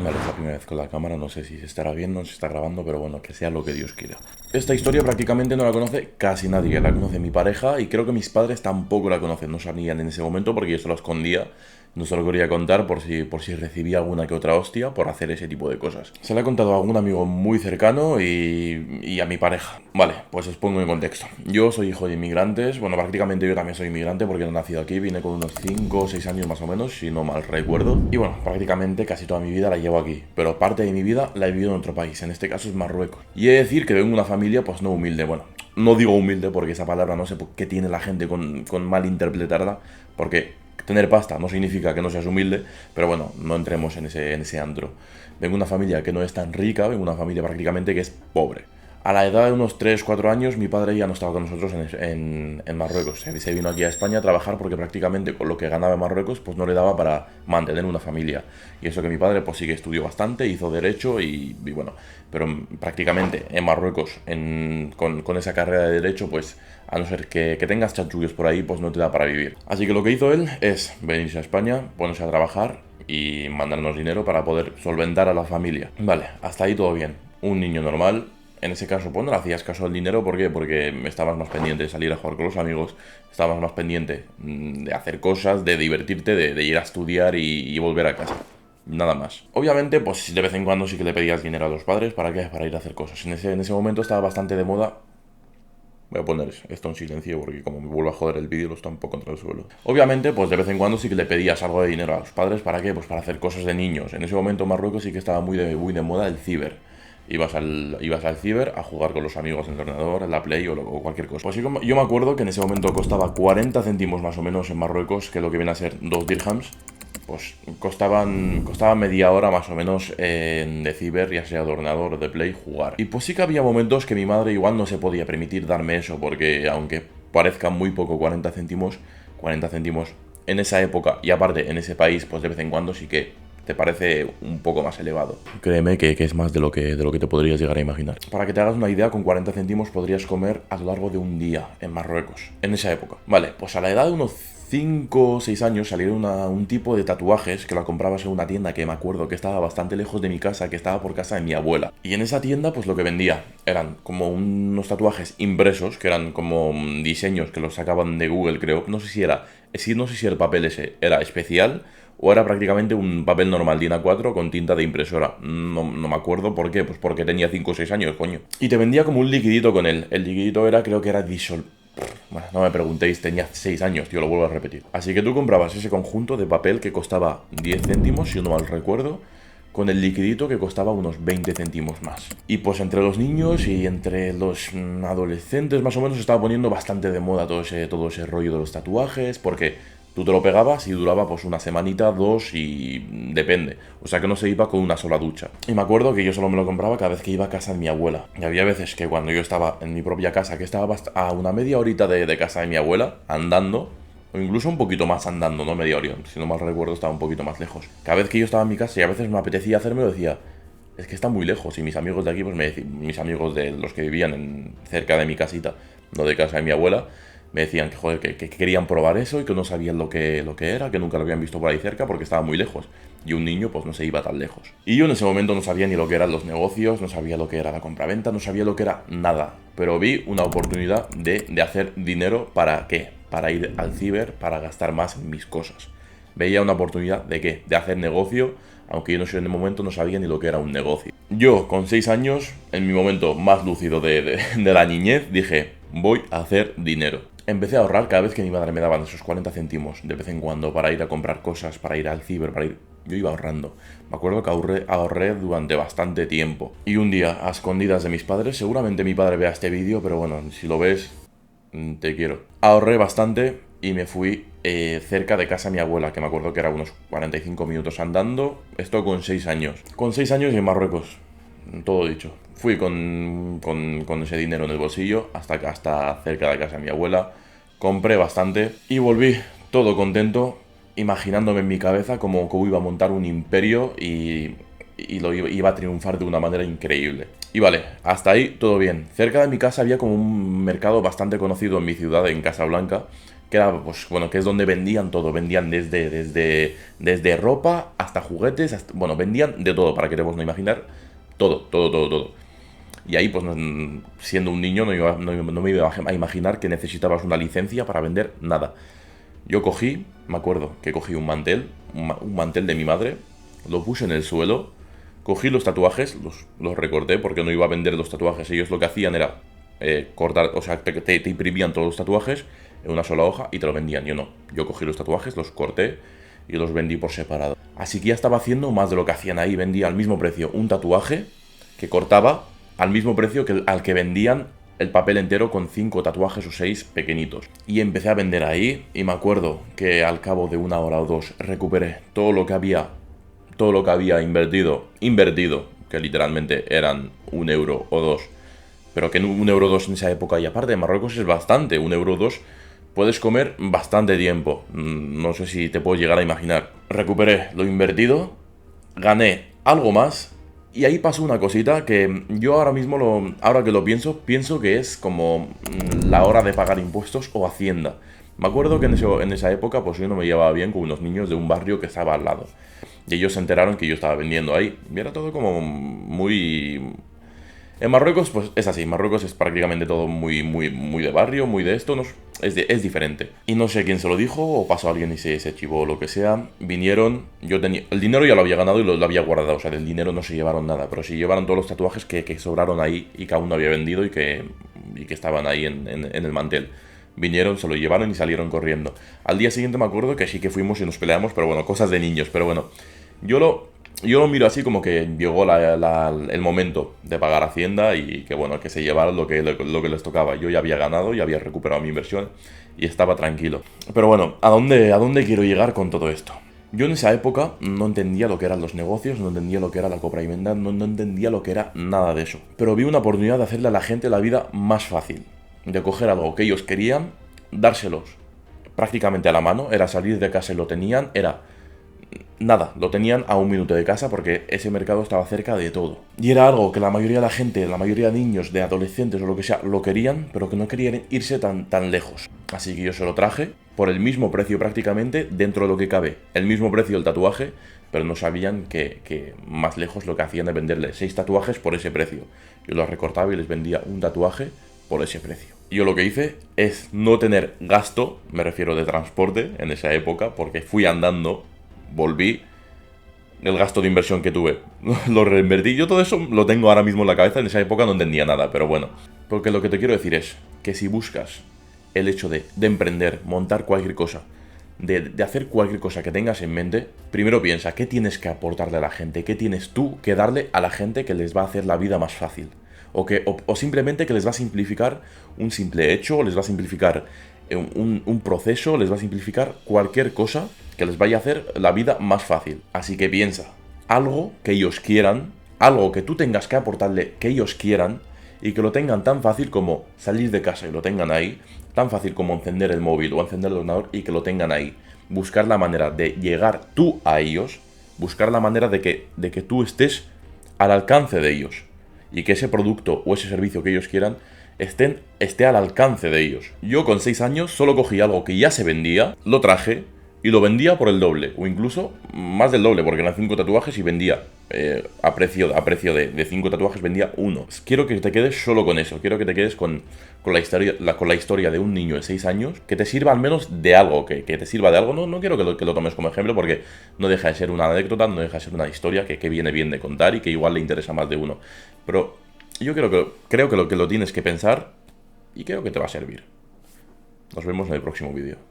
Vale, es la primera vez con la cámara, no sé si se estará viendo, se está grabando, pero bueno, que sea lo que Dios quiera. Esta historia prácticamente no la conoce casi nadie, la conoce mi pareja y creo que mis padres tampoco la conocen, no sabían en ese momento porque yo se lo escondía, no se lo quería contar por si recibía alguna que otra hostia por hacer ese tipo de cosas. Se la he contado a algún amigo muy cercano y a mi pareja. Vale, pues os pongo en contexto. Yo soy hijo de inmigrantes, bueno, prácticamente yo también soy inmigrante porque no he nacido aquí, vine con unos 5 o 6 años más o menos, si no mal recuerdo. Y bueno, prácticamente casi toda mi vida la llevo aquí, pero parte de mi vida la he vivido en otro país, en este caso es Marruecos. Y he de decir que vengo de una familia pues no humilde, bueno, no digo humilde porque esa palabra no sé por qué tiene la gente con mal interpretarla, porque tener pasta no significa que no seas humilde, pero bueno, no entremos en ese antro. Vengo de una familia que no es tan rica, vengo de una familia prácticamente que es pobre. A la edad de unos 3 4 años, mi padre ya no estaba con nosotros en Marruecos. Se vino aquí a España a trabajar porque prácticamente con lo que ganaba en Marruecos, pues no le daba para mantener una familia. Y eso que mi padre, pues sí que estudió bastante, hizo derecho y bueno, pero prácticamente en Marruecos, con esa carrera de derecho, pues a no ser que tengas chanchullos por ahí, pues no te da para vivir. Así que lo que hizo él es venirse a España, ponerse a trabajar y mandarnos dinero para poder solventar a la familia. Vale, hasta ahí todo bien. Un niño normal. En ese caso, pues no le hacías caso al dinero, ¿por qué? Porque estabas más pendiente de salir a jugar con los amigos, estabas más pendiente de hacer cosas, de divertirte, de ir a estudiar y volver a casa. Nada más. Obviamente, pues de vez en cuando sí que le pedías dinero a los padres, ¿para qué? Para ir a hacer cosas. En ese momento estaba bastante de moda. Voy a poner esto en silencio porque como me vuelvo a joder el vídeo lo está un poco contra el suelo. Obviamente, pues de vez en cuando sí que le pedías algo de dinero a los padres, ¿para qué? Pues para hacer cosas de niños. En ese momento en Marruecos sí que estaba muy de moda el ciber. Ibas al ciber a jugar con los amigos en el ordenador, en la Play o cualquier cosa. Pues yo me acuerdo que en ese momento costaba 40 céntimos más o menos en Marruecos, que lo que viene a ser 2 dirhams. Pues costaba media hora más o menos de ciber, ya sea de ordenador o de Play, jugar. Y pues sí que había momentos que mi madre igual no se podía permitir darme eso, porque aunque parezca muy poco 40 céntimos en esa época y aparte en ese país, pues de vez en cuando sí que te parece un poco más elevado. Créeme que es más de lo que te podrías llegar a imaginar. Para que te hagas una idea, con 40 céntimos podrías comer a lo largo de un día en Marruecos, en esa época. Vale, pues a la edad de unos 5 o 6 años salieron un tipo de tatuajes que lo comprabas en una tienda que me acuerdo que estaba bastante lejos de mi casa, que estaba por casa de mi abuela. Y en esa tienda, pues lo que vendía eran como unos tatuajes impresos, que eran como diseños que los sacaban de Google, creo. No sé si el papel ese era especial o era prácticamente un papel normal de A4 con tinta de impresora. No me acuerdo por qué, pues porque tenía 5 o 6 años, coño. Y te vendía como un liquidito con él. El liquidito creo que era Disol. Bueno, no me preguntéis, tenía 6 años, tío, lo vuelvo a repetir. Así que tú comprabas ese conjunto de papel que costaba 10 céntimos, si no mal recuerdo, con el liquidito que costaba unos 20 céntimos más. Y pues entre los niños y entre los adolescentes más o menos se estaba poniendo bastante de moda todo ese rollo de los tatuajes, porque tú te lo pegabas y duraba pues una semanita, dos y depende. O sea que no se iba con una sola ducha. Y me acuerdo que yo solo me lo compraba cada vez que iba a casa de mi abuela. Y había veces que cuando yo estaba en mi propia casa, que estaba a una media horita de casa de mi abuela, andando, o incluso un poquito más andando, no media hora, si no mal recuerdo estaba un poquito más lejos. Cada vez que yo estaba en mi casa y a veces me apetecía hacerme, lo decía, es que está muy lejos. Y mis amigos de aquí, pues me decían, mis amigos de los que vivían cerca de mi casita, no de casa de mi abuela, me decían que, joder, que querían probar eso y que no sabían lo que era, que nunca lo habían visto por ahí cerca porque estaba muy lejos. Y un niño, pues no se iba tan lejos. Y yo en ese momento no sabía ni lo que eran los negocios, no sabía lo que era la compraventa, no sabía lo que era nada. Pero vi una oportunidad de hacer dinero. ¿Para qué? Para ir al ciber, para gastar más en mis cosas. Veía una oportunidad de qué? De hacer negocio, aunque yo no sé en el momento no sabía ni lo que era un negocio. Yo, con 6 años, en mi momento más lúcido de la niñez, dije, voy a hacer dinero. Empecé a ahorrar cada vez que mi madre me daba esos 40 céntimos de vez en cuando para ir a comprar cosas, para ir al ciber, para ir... Yo iba ahorrando. Me acuerdo que ahorré durante bastante tiempo. Y un día, a escondidas de mis padres, seguramente mi padre vea este vídeo, pero bueno, si lo ves, te quiero. Ahorré bastante y me fui cerca de casa de mi abuela, que me acuerdo que era unos 45 minutos andando. Esto con 6 años. Con 6 años y en Marruecos. Todo dicho. Fui con ese dinero en el bolsillo hasta cerca de casa de mi abuela. Compré bastante y volví todo contento, imaginándome en mi cabeza como iba a montar un imperio y lo iba a triunfar de una manera increíble. Y vale, hasta ahí todo bien. Cerca de mi casa había como un mercado bastante conocido en mi ciudad, en Casablanca, que era, pues bueno, que es donde vendían todo. Vendían desde ropa hasta juguetes, bueno, vendían de todo, para que te puedas no imaginar. Todo, todo, todo, todo. Y ahí, pues siendo un niño, no me iba a imaginar que necesitabas una licencia para vender nada. Yo cogí, me acuerdo que cogí un mantel, un mantel de mi madre, lo puse en el suelo, cogí los tatuajes, los recorté porque no iba a vender los tatuajes. Ellos lo que hacían era cortar, o sea, te imprimían todos los tatuajes en una sola hoja y te lo vendían. Yo no, yo cogí los tatuajes, los corté y los vendí por separado. Así que ya estaba haciendo más de lo que hacían ahí. Vendía al mismo precio un tatuaje que cortaba al mismo precio que al que vendían el papel entero con 5 tatuajes o 6 pequeñitos. Y empecé a vender ahí y me acuerdo que al cabo de 1 hora o 2 recuperé todo lo que había invertido, que literalmente eran 1 euro o 2. Pero que 1 euro o 2 en esa época, y aparte de Marruecos es bastante, 1 euro o 2 puedes comer bastante tiempo. No sé si te puedo llegar a imaginar. Recuperé lo invertido, gané algo más. Y ahí pasó una cosita que yo ahora mismo, ahora que lo pienso que es como la hora de pagar impuestos o Hacienda. Me acuerdo que en esa época pues yo no me llevaba bien con unos niños de un barrio que estaba al lado. Y ellos se enteraron que yo estaba vendiendo ahí. Y era todo como muy... En Marruecos, pues es así. Marruecos es prácticamente todo muy, muy, muy de barrio, muy de esto. Es diferente. Y no sé quién se lo dijo, o pasó alguien y se chivó o lo que sea. Vinieron, yo tenía... El dinero ya lo había ganado y lo había guardado. O sea, del dinero no se llevaron nada. Pero sí llevaron todos los tatuajes que sobraron ahí y que aún no había vendido y que estaban ahí en el mantel. Vinieron, se lo llevaron y salieron corriendo. Al día siguiente me acuerdo que sí que fuimos y nos peleamos, pero bueno, cosas de niños. Pero bueno, yo lo miro así como que llegó el momento de pagar Hacienda y que bueno, que se llevaron lo que les tocaba. Yo ya había ganado, ya había recuperado mi inversión y estaba tranquilo. Pero bueno, ¿a dónde quiero llegar con todo esto? Yo en esa época no entendía lo que eran los negocios, no entendía lo que era la compra y venta, no entendía lo que era nada de eso. Pero vi una oportunidad de hacerle a la gente la vida más fácil. De coger algo que ellos querían, dárselos prácticamente a la mano, era salir de casa y lo tenían, era... Nada, lo tenían a 1 minuto de casa porque ese mercado estaba cerca de todo. Y era algo que la mayoría de la gente, la mayoría de niños, de adolescentes o lo que sea, lo querían, pero que no querían irse tan lejos. Así que yo se lo traje por el mismo precio prácticamente, dentro de lo que cabe. El mismo precio del tatuaje, pero no sabían que más lejos lo que hacían de venderle 6 tatuajes por ese precio. Yo los recortaba y les vendía un tatuaje por ese precio. Yo lo que hice es no tener gasto, me refiero de transporte, en esa época, porque fui andando. Volví, el gasto de inversión que tuve, lo reinvertí. Yo todo eso lo tengo ahora mismo en la cabeza. En esa época no entendía nada, pero bueno. Porque lo que te quiero decir es que si buscas el hecho de emprender, montar cualquier cosa, de hacer cualquier cosa que tengas en mente, primero piensa qué tienes que aportarle a la gente, qué tienes tú que darle a la gente que les va a hacer la vida más fácil. O simplemente que les va a simplificar un simple hecho, o les va a simplificar un proceso, les va a simplificar cualquier cosa que les vaya a hacer la vida más fácil. Así que piensa, algo que ellos quieran, algo que tú tengas que aportarle que ellos quieran y que lo tengan tan fácil como salir de casa y lo tengan ahí, tan fácil como encender el móvil o encender el ordenador y que lo tengan ahí. Buscar la manera de llegar tú a ellos, buscar la manera de que tú estés al alcance de ellos y que ese producto o ese servicio que ellos quieran esté al alcance de ellos. Yo con 6 años solo cogí algo que ya se vendía, lo traje y lo vendía por el doble, o incluso más del doble, porque eran 5 tatuajes y vendía a precio de 5 tatuajes, vendía uno. Quiero que te quedes solo con eso, quiero que te quedes con la historia de un niño de 6 años, que te sirva al menos de algo, que te sirva de algo. No quiero que lo tomes como ejemplo, porque no deja de ser una anécdota, no deja de ser una historia que viene bien de contar y que igual le interesa a más de uno. Pero yo creo que lo tienes que pensar y creo que te va a servir. Nos vemos en el próximo vídeo.